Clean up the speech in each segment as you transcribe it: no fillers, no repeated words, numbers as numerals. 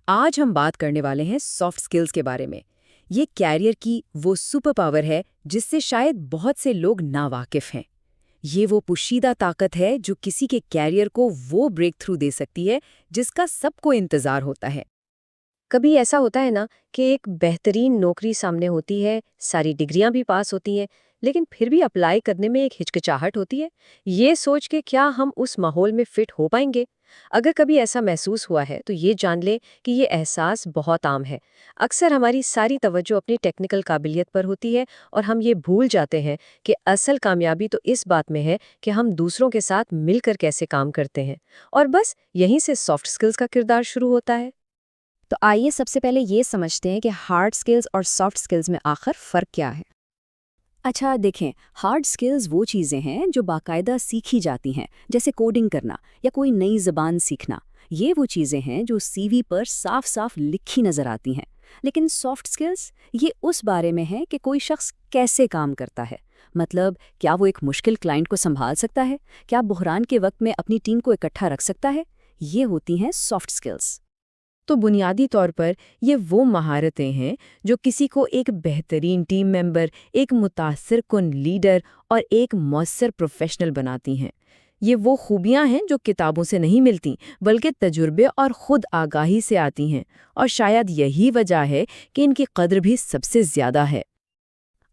آج ہم بات کرنے والے ہیں سافٹ سکلز کے بارے میں۔ یہ کیریئر کی وہ سپر پاور ہے جس سے شاید بہت سے لوگ ناواقف ہیں۔ یہ وہ پوشیدہ طاقت ہے جو کسی کے کیریئر کو وہ بریک تھرو دے سکتی ہے جس کا سب کو انتظار ہوتا ہے۔ کبھی ایسا ہوتا ہے نا کہ ایک بہترین نوکری سامنے ہوتی ہے، ساری ڈگریاں بھی پاس ہوتی ہیں، لیکن پھر بھی اپلائی کرنے میں ایک ہچکچاہٹ ہوتی ہے، یہ سوچ کے کیا ہم اس ماحول میں فٹ ہو پائیں گے؟ اگر کبھی ایسا محسوس ہوا ہے تو یہ جان لیں کہ یہ احساس بہت عام ہے۔ اکثر ہماری ساری توجہ اپنی ٹیکنیکل قابلیت پر ہوتی ہے اور ہم یہ بھول جاتے ہیں کہ اصل کامیابی تو اس بات میں ہے کہ ہم دوسروں کے ساتھ مل کر کیسے کام کرتے ہیں، اور بس یہیں سے سافٹ سکلز کا کردار شروع ہوتا ہے۔ تو آئیے سب سے پہلے یہ سمجھتے ہیں کہ ہارڈ سکلز اور سافٹ سکلز میں آخر فرق کیا ہے۔ اچھا دیکھیں، ہارڈ سکلز وہ چیزیں ہیں جو باقاعدہ سیکھی جاتی ہیں، جیسے کوڈنگ کرنا یا کوئی نئی زبان سیکھنا۔ یہ وہ چیزیں ہیں جو سی وی پر صاف صاف لکھی نظر آتی ہیں۔ لیکن سافٹ سکلز یہ اس بارے میں ہے کہ کوئی شخص کیسے کام کرتا ہے۔ مطلب کیا وہ ایک مشکل کلائنٹ کو سنبھال سکتا ہے، کیا بحران کے وقت میں اپنی ٹیم کو اکٹھا رکھ سکتا ہے۔ یہ ہوتی ہیں سافٹ سکلز۔ تو بنیادی طور پر یہ وہ مہارتیں ہیں جو کسی کو ایک بہترین ٹیم ممبر، ایک متاثر کن لیڈر اور ایک مؤثر پروفیشنل بناتی ہیں۔ یہ وہ خوبیاں ہیں جو کتابوں سے نہیں ملتی بلکہ تجربے اور خود آگاہی سے آتی ہیں، اور شاید یہی وجہ ہے کہ ان کی قدر بھی سب سے زیادہ ہے۔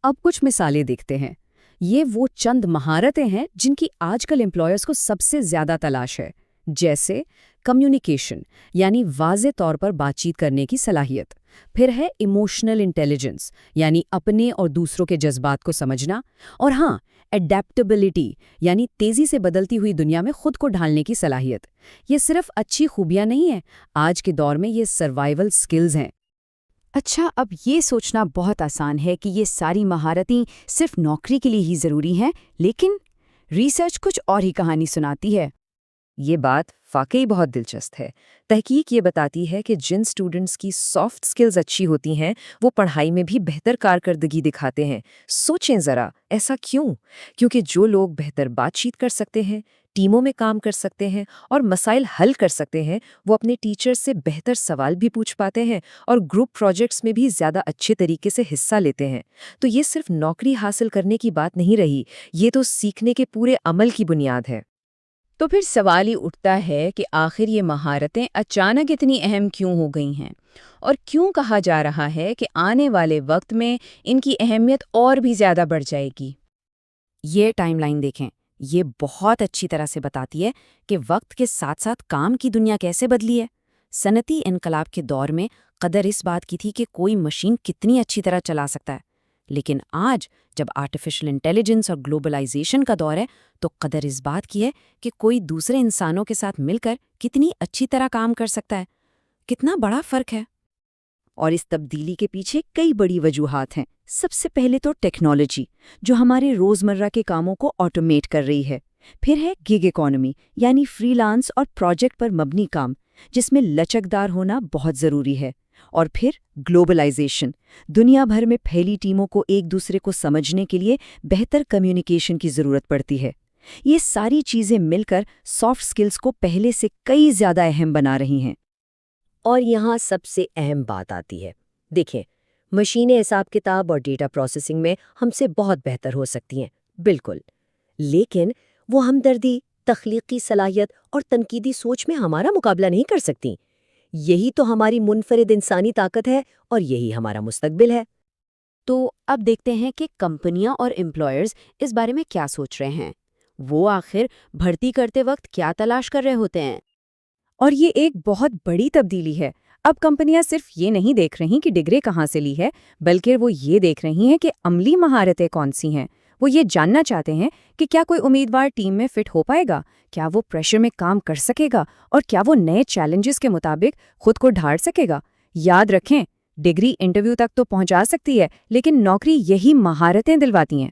اب کچھ مثالیں دیکھتے ہیں۔ یہ وہ چند مہارتیں ہیں جن کی آج کل امپلائرز کو سب سے زیادہ تلاش ہے، جیسے کمیونیکیشن یعنی واضح طور پر بات چیت کرنے کی صلاحیت، پھر ہے ایموشنل انٹیلیجنس یعنی اپنے اور دوسروں کے جذبات کو سمجھنا، اور ہاں ایڈیپٹیبلٹی یعنی تیزی سے بدلتی ہوئی دنیا میں خود کو ڈھالنے کی صلاحیت۔ یہ صرف اچھی خوبیاں نہیں ہیں، آج کے دور میں یہ سروائیول سکلز ہیں۔ اچھا، اب یہ سوچنا بہت آسان ہے کہ یہ ساری مہارتیں صرف نوکری کے لیے ہی ضروری ہیں، لیکن ریسرچ کچھ اور ہی کہانی سناتی ہے۔ یہ بات واقعی بہت دلچسپ ہے۔ تحقیق یہ بتاتی ہے کہ جن اسٹوڈنٹس کی سافٹ سکلز اچھی ہوتی ہیں وہ پڑھائی میں بھی بہتر کارکردگی دکھاتے ہیں۔ سوچیں ذرا، ایسا کیوں؟ کیونکہ جو لوگ بہتر بات چیت کر سکتے ہیں، ٹیموں میں کام کر سکتے ہیں اور مسائل حل کر سکتے ہیں، وہ اپنے ٹیچر سے بہتر سوال بھی پوچھ پاتے ہیں اور گروپ پروجیکٹس میں بھی زیادہ اچھے طریقے سے حصہ لیتے ہیں۔ تو یہ صرف نوکری حاصل کرنے کی بات نہیں رہی، یہ تو سیکھنے کے پورے عمل کی بنیاد ہے۔ تو پھر سوال ہی اٹھتا ہے کہ آخر یہ مہارتیں اچانک اتنی اہم کیوں ہو گئی ہیں، اور کیوں کہا جا رہا ہے کہ آنے والے وقت میں ان کی اہمیت اور بھی زیادہ بڑھ جائے گی۔ یہ ٹائم لائن دیکھیں، یہ بہت اچھی طرح سے بتاتی ہے کہ وقت کے ساتھ ساتھ کام کی دنیا کیسے بدلی ہے۔ صنعتی انقلاب کے دور میں قدر اس بات کی تھی کہ کوئی مشین کتنی اچھی طرح چلا سکتا ہے، لیکن آج جب آرٹیفیشل انٹیلیجنس اور گلوبلائزیشن کا دور ہے تو قدر اس بات کی ہے کہ کوئی دوسرے انسانوں کے ساتھ مل کر کتنی اچھی طرح کام کر سکتا ہے۔ کتنا بڑا فرق ہے! اور اس تبدیلی کے پیچھے کئی بڑی وجوہات ہیں۔ سب سے پہلے تو ٹیکنالوجی، جو ہمارے روزمرہ کے کاموں کو آٹومیٹ کر رہی ہے۔ پھر ہے گیگ اکانومی، یعنی فری لانس اور پروجیکٹ پر مبنی کام، جس میں لچکدار ہونا بہت ضروری ہے۔ اور پھر گلوبلائزیشن، دنیا بھر میں پھیلی ٹیموں کو ایک دوسرے کو سمجھنے کے لیے بہتر کمیونیکیشن کی ضرورت پڑتی ہے۔ یہ ساری چیزیں مل کر سافٹ سکلز کو پہلے سے کئی زیادہ اہم بنا رہی ہیں۔ اور یہاں سب سے اہم بات آتی ہے۔ دیکھیں، مشینیں حساب کتاب اور ڈیٹا پروسیسنگ میں ہم سے بہت بہتر ہو سکتی ہیں، بالکل، لیکن وہ ہمدردی، تخلیقی صلاحیت اور تنقیدی سوچ میں ہمارا مقابلہ نہیں کر سکتی۔ یہی تو ہماری منفرد انسانی طاقت ہے اور یہی ہمارا مستقبل ہے۔ تو اب دیکھتے ہیں کہ کمپنیاں اور امپلائرز اس بارے میں کیا سوچ رہے ہیں۔ وہ آخر بھرتی کرتے وقت کیا تلاش کر رہے ہوتے ہیں۔ اور یہ ایک بہت بڑی تبدیلی ہے۔ اب کمپنیاں صرف یہ نہیں دیکھ رہی کہ ڈگری کہاں سے لی ہے، بلکہ وہ یہ دیکھ رہی ہیں کہ عملی مہارتیں کون سی ہیں۔ وہ یہ جاننا چاہتے ہیں کہ کیا کوئی امیدوار ٹیم میں فٹ ہو پائے گا، کیا وہ پریشر میں کام کر سکے گا، اور کیا وہ نئے چیلنجز کے مطابق خود کو ڈھال سکے گا۔ یاد رکھیں، ڈگری انٹرویو تک تو پہنچا سکتی ہے، لیکن نوکری یہی مہارتیں دلواتی ہیں۔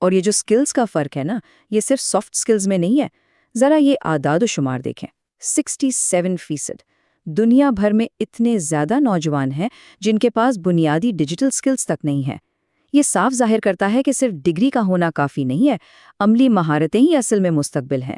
اور یہ جو سکلز کا فرق ہے نا، یہ صرف سافٹ سکلز میں نہیں ہے۔ ذرا یہ اعداد و شمار دیکھیں، 67%۔ دنیا بھر میں اتنے زیادہ نوجوان ہیں جن کے پاس بنیادی ڈیجیٹل سکلز تک نہیں ہیں۔ یہ صاف ظاہر کرتا ہے کہ صرف ڈگری کا ہونا کافی نہیں ہے، عملی مہارتیں ہی اصل میں مستقبل ہیں۔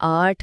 8